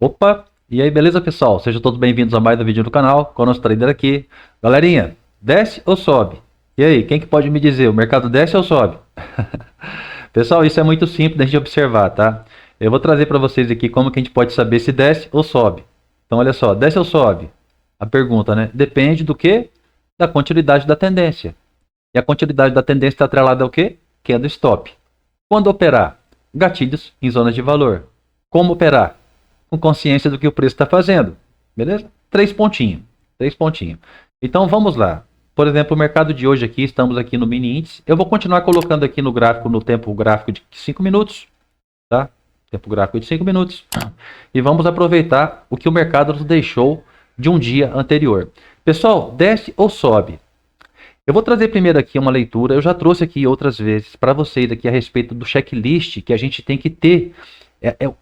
Opa! E aí, beleza, pessoal? Sejam todos bem-vindos a mais um vídeo do canal, com o nosso trader aqui. Galerinha, desce ou sobe? E aí, quem que pode me dizer, o mercado desce ou sobe? Pessoal, isso é muito simples da gente observar, tá? Eu vou trazer para vocês aqui como que a gente pode saber se desce ou sobe. Então, olha só, desce ou sobe? A pergunta, né? Depende do quê? Da continuidade da tendência. E a continuidade da tendência está atrelada ao quê? Candle stop. Quando operar? Gatilhos em zonas de valor. Como operar? Com consciência do que o preço está fazendo. Beleza? Três pontinhos. Três pontinhos. Então vamos lá. Por exemplo, o mercado de hoje aqui, estamos aqui no mini índice. Eu vou continuar colocando aqui no gráfico, no tempo gráfico de 5 minutos. Tá? Tempo gráfico de 5 minutos. E vamos aproveitar o que o mercado nos deixou de um dia anterior. Pessoal, desce ou sobe? Eu vou trazer primeiro aqui uma leitura. Eu já trouxe aqui outras vezes para vocês aqui a respeito do checklist que a gente tem que ter.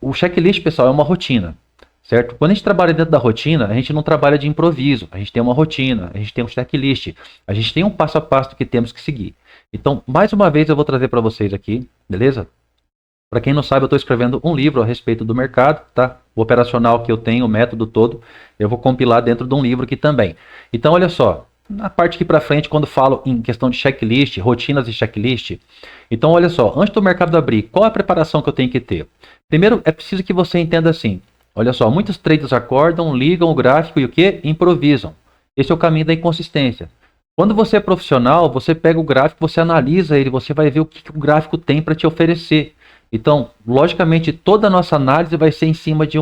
O checklist, pessoal, é uma rotina, certo? Quando a gente trabalha dentro da rotina, a gente não trabalha de improviso. A gente tem uma rotina, a gente tem um checklist, a gente tem um passo a passo que temos que seguir. Então, mais uma vez eu vou trazer para vocês aqui, beleza? Para quem não sabe, eu estou escrevendo um livro a respeito do mercado, tá? O operacional que eu tenho, o método todo, eu vou compilar dentro de um livro aqui também. Então, olha só. Na parte aqui para frente, quando falo em questão de checklist, rotinas e checklist, então olha só, antes do mercado abrir, qual é a preparação que eu tenho que ter? Primeiro, é preciso que você entenda assim, olha só, muitos traders acordam, ligam o gráfico e o que? Improvisam. Esse é o caminho da inconsistência. Quando você é profissional, você pega o gráfico, você analisa ele, você vai ver o que o gráfico tem para te oferecer. Então, logicamente, toda a nossa análise vai ser em cima de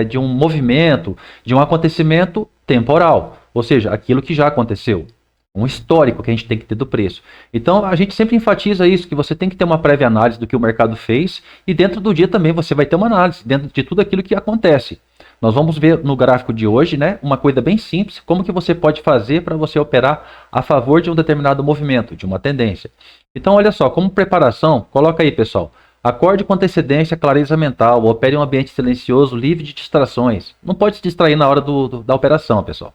de um movimento, de um acontecimento temporal. Ou seja, aquilo que já aconteceu. Um histórico que a gente tem que ter do preço. Então, a gente sempre enfatiza isso, que você tem que ter uma prévia análise do que o mercado fez e dentro do dia também você vai ter uma análise, dentro de tudo aquilo que acontece. Nós vamos ver no gráfico de hoje, né, uma coisa bem simples, como que você pode fazer para você operar a favor de um determinado movimento, de uma tendência. Então, olha só, como preparação, coloca aí, pessoal. Acorde com antecedência, clareza mental, opere em um ambiente silencioso, livre de distrações. Não pode se distrair na hora da operação, pessoal.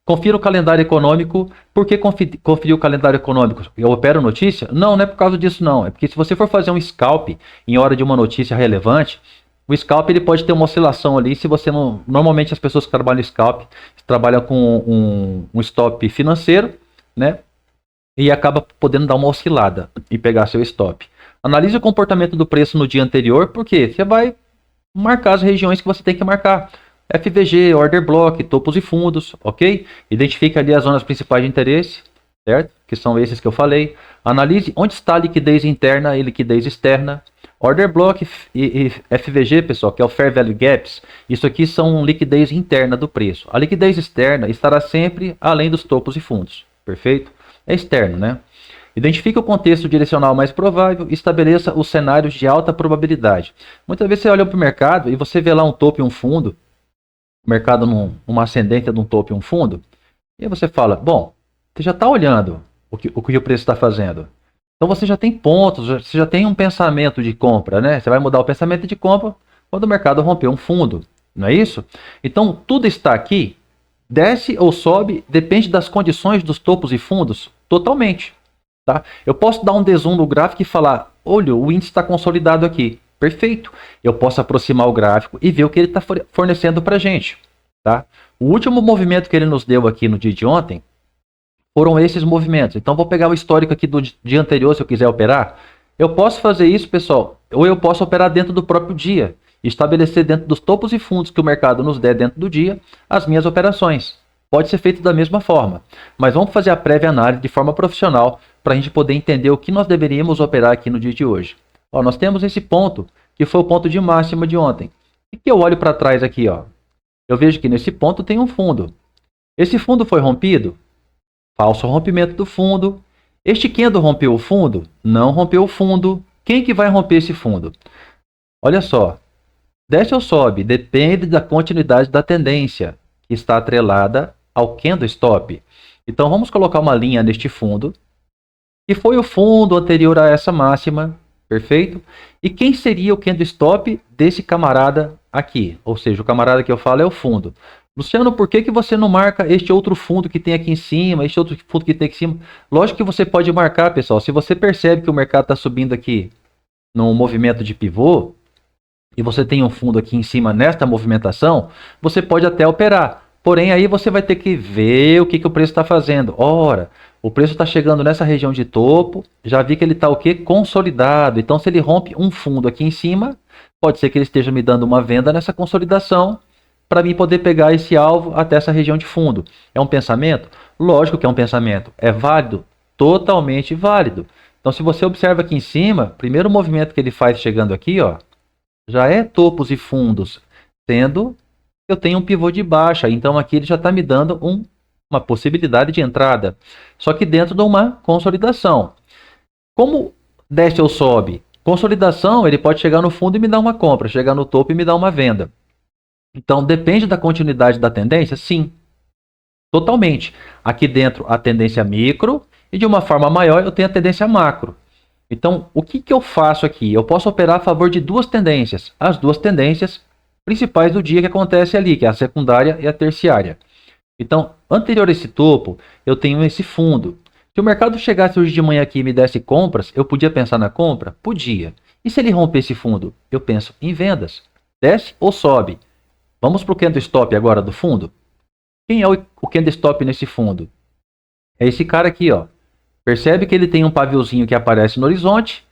Confira o calendário econômico. Por que conferir o calendário econômico? Eu opero notícia? Não, não é por causa disso não. É porque se você for fazer um scalp em hora de uma notícia relevante, o scalp ele pode ter uma oscilação ali. Se você não, normalmente as pessoas que trabalham scalp trabalham com um stop financeiro, né? E acaba podendo dar uma oscilada e pegar seu stop. Analise o comportamento do preço no dia anterior, porque você vai marcar as regiões que você tem que marcar. FVG, Order Block, topos e fundos, ok? Identifique ali as zonas principais de interesse, certo? Que são esses que eu falei. Analise onde está a liquidez interna e liquidez externa. Order Block e FVG, pessoal, que é o Fair Value Gaps, isso aqui são liquidez interna do preço. A liquidez externa estará sempre além dos topos e fundos, perfeito? É externo, né? Identifique o contexto direcional mais provável e estabeleça os cenários de alta probabilidade. Muitas vezes você olha para o mercado e você vê lá um topo e um fundo, o mercado numa ascendência de um topo e um fundo, e aí você fala, bom, você já está olhando o que o preço está fazendo. Então você já tem pontos, você já tem um pensamento de compra, né? Você vai mudar o pensamento de compra quando o mercado romper um fundo, não é isso? Então tudo está aqui, desce ou sobe, depende das condições dos topos e fundos, totalmente. Tá? Eu posso dar um dezoom no gráfico e falar, olha, o índice está consolidado aqui. Perfeito. Eu posso aproximar o gráfico e ver o que ele está fornecendo para a gente. Tá? O último movimento que ele nos deu aqui no dia de ontem foram esses movimentos. Então, vou pegar o histórico aqui do dia anterior, se eu quiser operar. Eu posso fazer isso, pessoal, ou eu posso operar dentro do próprio dia. Estabelecer dentro dos topos e fundos que o mercado nos der dentro do dia as minhas operações. Pode ser feito da mesma forma. Mas vamos fazer a prévia análise de forma profissional para a gente poder entender o que nós deveríamos operar aqui no dia de hoje. Ó, nós temos esse ponto, que foi o ponto de máxima de ontem. E que eu olho para trás aqui, ó. Eu vejo que nesse ponto tem um fundo. Esse fundo foi rompido? Falso rompimento do fundo. Este candle rompeu o fundo? Não rompeu o fundo. Quem que vai romper esse fundo? Olha só. Desce ou sobe? Depende da continuidade da tendência, que está atrelada ao candle stop. Então vamos colocar uma linha neste fundo, que foi o fundo anterior a essa máxima, perfeito? E quem seria o candle stop desse camarada aqui? Ou seja, o camarada que eu falo é o fundo. Luciano, por que você não marca este outro fundo que tem aqui em cima, este outro fundo que tem aqui em cima? Lógico que você pode marcar, pessoal. Se você percebe que o mercado está subindo aqui num movimento de pivô, e você tem um fundo aqui em cima nesta movimentação, você pode até operar. Porém, aí você vai ter que ver o que o preço está fazendo. Ora, o preço está chegando nessa região de topo, já vi que ele está o quê? Consolidado. Então, se ele rompe um fundo aqui em cima, pode ser que ele esteja me dando uma venda nessa consolidação para mim poder pegar esse alvo até essa região de fundo. É um pensamento? Lógico que é um pensamento. É válido? Totalmente válido. Então, se você observa aqui em cima, primeiro movimento que ele faz chegando aqui, ó, já é topos e fundos, sendo que eu tenho um pivô de baixa. Então, aqui ele já está me dando uma possibilidade de entrada. Só que dentro de uma consolidação. Como desce ou sobe? Consolidação, ele pode chegar no fundo e me dar uma compra, chegar no topo e me dar uma venda. Então, depende da continuidade da tendência? Sim, totalmente. Aqui dentro, a tendência micro e, de uma forma maior, eu tenho a tendência macro. Então, o que eu faço aqui? Eu posso operar a favor de duas tendências. As duas tendências principais do dia que acontece ali, que é a secundária e a terciária. Então, anterior a esse topo, eu tenho esse fundo. Se o mercado chegasse hoje de manhã aqui e me desse compras, eu podia pensar na compra? Podia. E se ele romper esse fundo? Eu penso em vendas. Desce ou sobe? Vamos para o candlestop agora do fundo. Quem é o candlestop nesse fundo? É esse cara aqui, ó. Percebe que ele tem um paviozinho que aparece no horizonte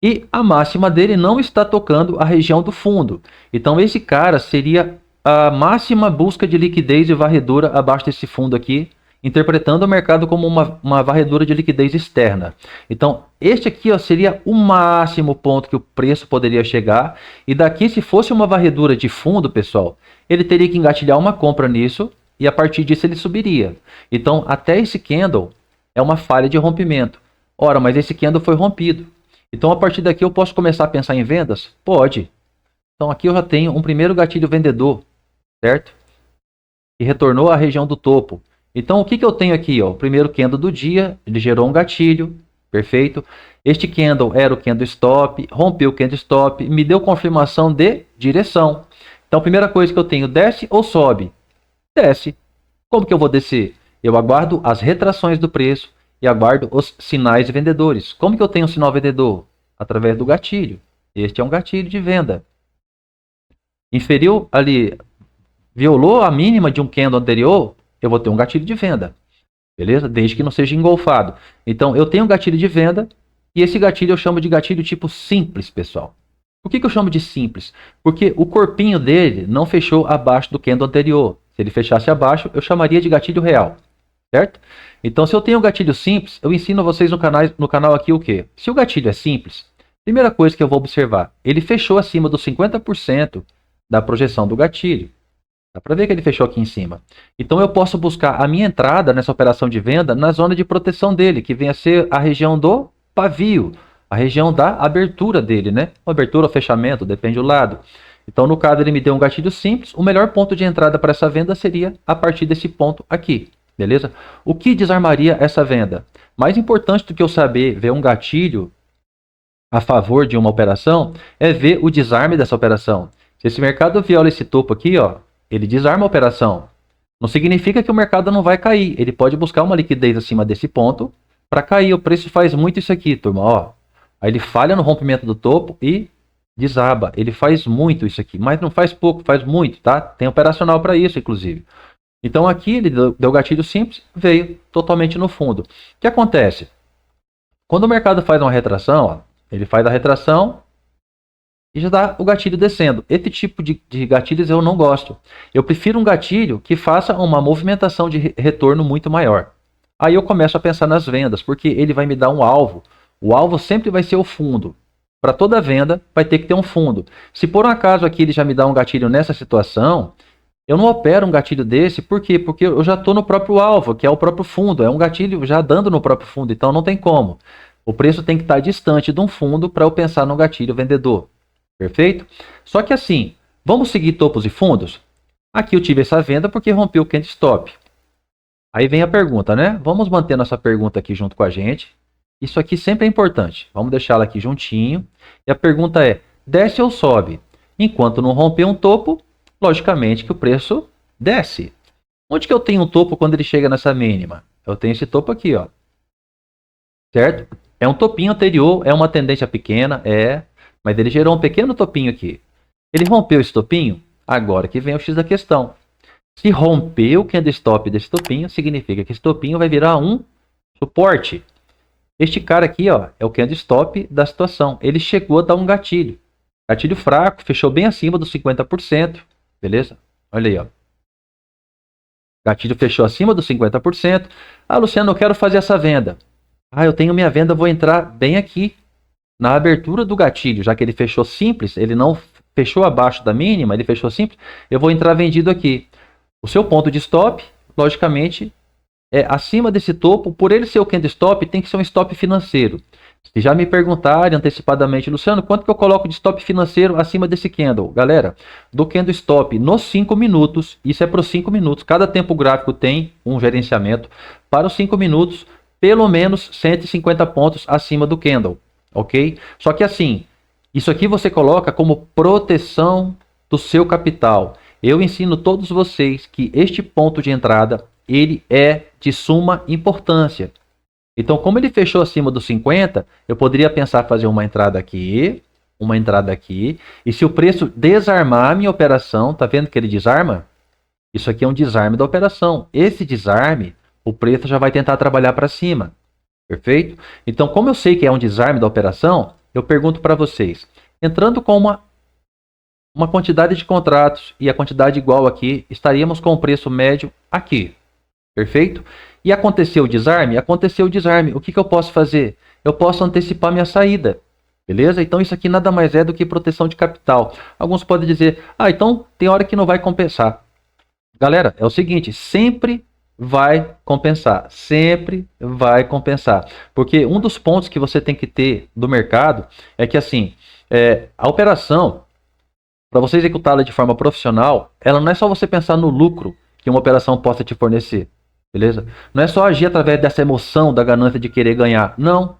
e a máxima dele não está tocando a região do fundo. Então esse cara seria a máxima busca de liquidez e varredura abaixo desse fundo aqui, interpretando o mercado como uma varredura de liquidez externa. Então este aqui, ó, seria o máximo ponto que o preço poderia chegar. E daqui, se fosse uma varredura de fundo, pessoal, ele teria que engatilhar uma compra nisso e a partir disso ele subiria. Então até esse candle é uma falha de rompimento. Ora, mas esse candle foi rompido. Então, a partir daqui, eu posso começar a pensar em vendas? Pode. Então, aqui eu já tenho um primeiro gatilho vendedor, certo? E retornou à região do topo. Então, o que eu tenho aqui? Ó? O primeiro candle do dia, ele gerou um gatilho, perfeito. Este candle era o candle stop, rompeu o candle stop, me deu confirmação de direção. Então, a primeira coisa que eu tenho, desce ou sobe? Desce. Como que eu vou descer? Eu aguardo as retrações do preço e aguardo os sinais de vendedores. Como que eu tenho um sinal vendedor? Através do gatilho. Este é um gatilho de venda. Inferiu ali, violou a mínima de um candle anterior, eu vou ter um gatilho de venda. Beleza? Desde que não seja engolfado. Então, eu tenho um gatilho de venda e esse gatilho eu chamo de gatilho tipo simples, pessoal. Por que eu chamo de simples? Porque o corpinho dele não fechou abaixo do candle anterior. Se ele fechasse abaixo, eu chamaria de gatilho real. Certo? Então, se eu tenho um gatilho simples, eu ensino a vocês no canal aqui o quê? Se o gatilho é simples, primeira coisa que eu vou observar, ele fechou acima dos 50% da projeção do gatilho. Dá para ver que ele fechou aqui em cima. Então, eu posso buscar a minha entrada nessa operação de venda na zona de proteção dele, que vem a ser a região do pavio, a região da abertura dele, né? Abertura ou fechamento, depende do lado. Então, no caso, ele me deu um gatilho simples. O melhor ponto de entrada para essa venda seria a partir desse ponto aqui. Beleza? O que desarmaria essa venda? Mais importante do que eu saber ver um gatilho a favor de uma operação é ver o desarme dessa operação. Se esse mercado viola esse topo aqui, ó, ele desarma a operação. Não significa que o mercado não vai cair. Ele pode buscar uma liquidez acima desse ponto para cair. O preço faz muito isso aqui, turma. Ó. Aí ele falha no rompimento do topo e desaba. Ele faz muito isso aqui, mas não faz pouco, faz muito, tá? Tem operacional para isso, inclusive. Então aqui ele deu gatilho simples, veio totalmente no fundo. O que acontece? Quando o mercado faz uma retração, ó, ele faz a retração e já dá o gatilho descendo. Esse tipo de gatilhos eu não gosto. Eu prefiro um gatilho que faça uma movimentação de retorno muito maior. Aí eu começo a pensar nas vendas, porque ele vai me dar um alvo. O alvo sempre vai ser o fundo. Para toda venda vai ter que ter um fundo. Se por um acaso aqui ele já me dá um gatilho nessa situação, eu não opero um gatilho desse, por quê? Porque eu já estou no próprio alvo, que é o próprio fundo. É um gatilho já dando no próprio fundo, então não tem como. O preço tem que estar distante de um fundo para eu pensar no gatilho vendedor. Perfeito? Só que assim, vamos seguir topos e fundos? Aqui eu tive essa venda porque rompeu o candle stop. Aí vem a pergunta, né? Vamos manter nossa pergunta aqui junto com a gente. Isso aqui sempre é importante. Vamos deixá-la aqui juntinho. E a pergunta é, desce ou sobe? Enquanto não romper um topo, logicamente que o preço desce. Onde que eu tenho um topo quando ele chega nessa mínima? Eu tenho esse topo aqui, ó. Certo? É um topinho anterior, é uma tendência pequena, mas ele gerou um pequeno topinho aqui. Ele rompeu esse topinho? Agora que vem o X da questão. Se romper o candlestop desse topinho, significa que esse topinho vai virar um suporte. Este cara aqui, ó, é o candlestop da situação. Ele chegou a dar um gatilho. Gatilho fraco, fechou bem acima dos 50%. Beleza? Olha aí, ó. Gatilho fechou acima dos 50%. Ah, Luciano, eu quero fazer essa venda. Ah, eu tenho minha venda, vou entrar bem aqui na abertura do gatilho, já que ele fechou simples, ele não fechou abaixo da mínima, ele fechou simples, eu vou entrar vendido aqui. O seu ponto de stop, logicamente, é acima desse topo. Por ele ser o candlestop, tem que ser um stop financeiro. Se já me perguntarem antecipadamente, Luciano, quanto que eu coloco de stop financeiro acima desse candle? Galera, do candlestop nos 5 minutos, isso é para os 5 minutos, cada tempo gráfico tem um gerenciamento, para os 5 minutos, pelo menos 150 pontos acima do candle, ok? Só que assim, isso aqui você coloca como proteção do seu capital. Eu ensino todos vocês que este ponto de entrada, ele é de suma importância. Então, como ele fechou acima dos 50, eu poderia pensar fazer uma entrada aqui, e se o preço desarmar a minha operação, tá vendo que ele desarma? Isso aqui é um desarme da operação. Esse desarme, o preço já vai tentar trabalhar para cima. Perfeito? Então, como eu sei que é um desarme da operação, eu pergunto para vocês, entrando com uma quantidade de contratos e a quantidade igual aqui, estaríamos com o preço médio aqui. Perfeito? E aconteceu o desarme? Aconteceu o desarme. O que eu posso fazer? Eu posso antecipar minha saída. Beleza? Então isso aqui nada mais é do que proteção de capital. Alguns podem dizer, ah, então tem hora que não vai compensar. Galera, é o seguinte, sempre vai compensar. Sempre vai compensar. Porque um dos pontos que você tem que ter do mercado é que assim, a operação, para você executá-la de forma profissional, ela não é só você pensar no lucro que uma operação possa te fornecer. Beleza? Não é só agir através dessa emoção da ganância de querer ganhar. Não.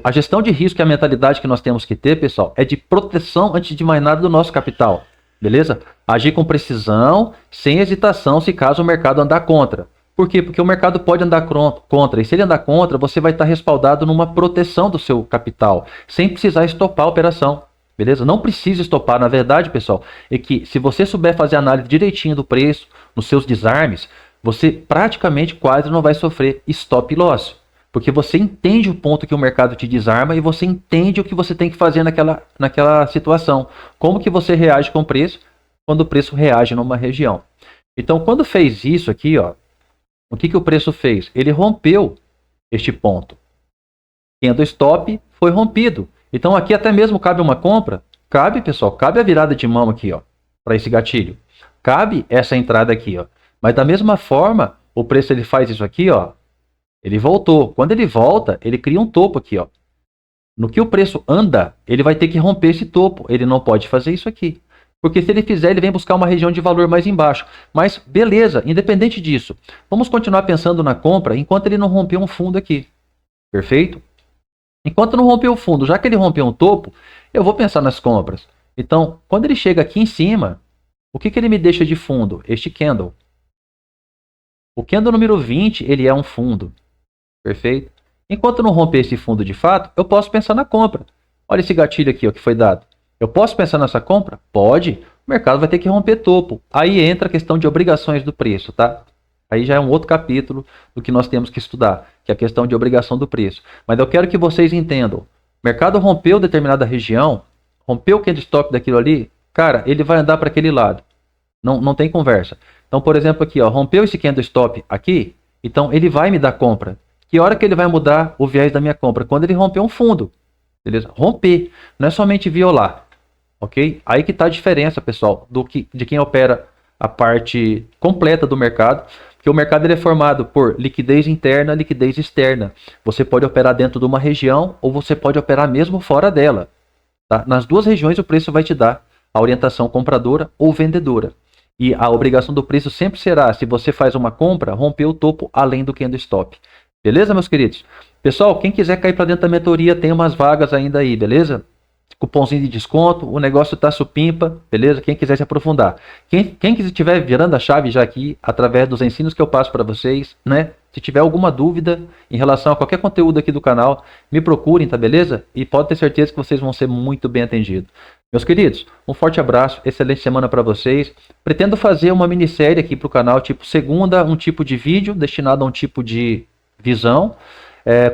A gestão de risco e a mentalidade que nós temos que ter, pessoal, é de proteção, antes de mais nada, do nosso capital. Beleza? Agir com precisão, sem hesitação, se caso o mercado andar contra. Por quê? Porque o mercado pode andar contra. E se ele andar contra, você vai estar respaldado numa proteção do seu capital, sem precisar estopar a operação. Beleza? Não precisa estopar. Na verdade, pessoal, é que se você souber fazer a análise direitinho do preço, nos seus desarmes, você praticamente quase não vai sofrer stop loss. Porque você entende o ponto que o mercado te desarma e você entende o que você tem que fazer naquela situação. Como que você reage com o preço quando o preço reage numa região. Então, quando fez isso aqui, ó, o que o preço fez? Ele rompeu este ponto. Candle stop foi rompido. Então, aqui até mesmo cabe uma compra. Cabe, pessoal, cabe a virada de mão aqui, ó, para esse gatilho. Cabe essa entrada aqui, ó. Mas da mesma forma, o preço ele faz isso aqui, ó. Ele voltou. Quando ele volta, ele cria um topo aqui, ó. No que o preço anda, ele vai ter que romper esse topo. Ele não pode fazer isso aqui. Porque se ele fizer, ele vem buscar uma região de valor mais embaixo. Mas beleza, independente disso. Vamos continuar pensando na compra enquanto ele não romper um fundo aqui. Perfeito? Enquanto não romper o fundo, já que ele rompeu um topo, eu vou pensar nas compras. Então, quando ele chega aqui em cima, o que ele me deixa de fundo? Este candle. O candle número 20, ele é um fundo. Perfeito? Enquanto não romper esse fundo de fato, eu posso pensar na compra. Olha esse gatilho aqui, ó, que foi dado. Eu posso pensar nessa compra? Pode. O mercado vai ter que romper topo. Aí entra a questão de obrigações do preço, tá? Aí já é um outro capítulo do que nós temos que estudar, que é a questão de obrigação do preço. Mas eu quero que vocês entendam. O mercado rompeu determinada região, rompeu o candlestop daquilo ali, cara, ele vai andar para aquele lado. Não tem conversa. Então, por exemplo, aqui, ó, rompeu esse candlestop aqui, então ele vai me dar compra. Que hora que ele vai mudar o viés da minha compra? Quando ele romper um fundo. Beleza? Romper. Não é somente violar. Ok? Aí que está a diferença, pessoal, de quem opera a parte completa do mercado. Porque o mercado ele é formado por liquidez interna e liquidez externa. Você pode operar dentro de uma região ou você pode operar mesmo fora dela. Tá? Nas duas regiões o preço vai te dar a orientação compradora ou vendedora. E a obrigação do preço sempre será, se você faz uma compra, romper o topo além do candlestop. Beleza, meus queridos? Pessoal, quem quiser cair para dentro da mentoria, tem umas vagas ainda aí, beleza? Cupomzinho de desconto, o negócio tá supimpa, beleza? Quem quiser se aprofundar. Quem estiver virando a chave já aqui, através dos ensinos que eu passo para vocês, né? Se tiver alguma dúvida em relação a qualquer conteúdo aqui do canal, me procurem, tá beleza? E pode ter certeza que vocês vão ser muito bem atendidos. Meus queridos, um forte abraço, excelente semana para vocês. Pretendo fazer uma minissérie aqui para o canal, tipo segunda, um tipo de vídeo destinado a um tipo de visão.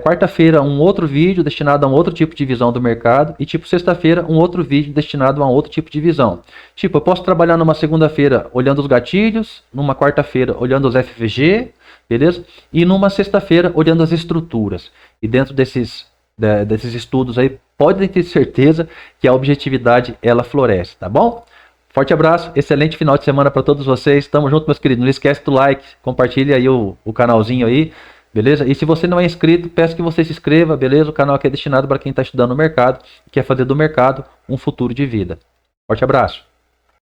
Quarta-feira, um outro vídeo destinado a um outro tipo de visão do mercado. E tipo, sexta-feira, um outro vídeo destinado a um outro tipo de visão. Tipo, eu posso trabalhar numa segunda-feira olhando os gatilhos, numa quarta-feira olhando os FVG, beleza? E numa sexta-feira olhando as estruturas. E dentro desses estudos aí, podem ter certeza que a objetividade ela floresce, tá bom? Forte abraço, excelente final de semana para todos vocês. Tamo junto, meus queridos. Não esquece do like, compartilha aí o canalzinho aí, beleza? E se você não é inscrito, peço que você se inscreva, beleza? O canal aqui é destinado para quem está estudando o mercado e quer fazer do mercado um futuro de vida. Forte abraço.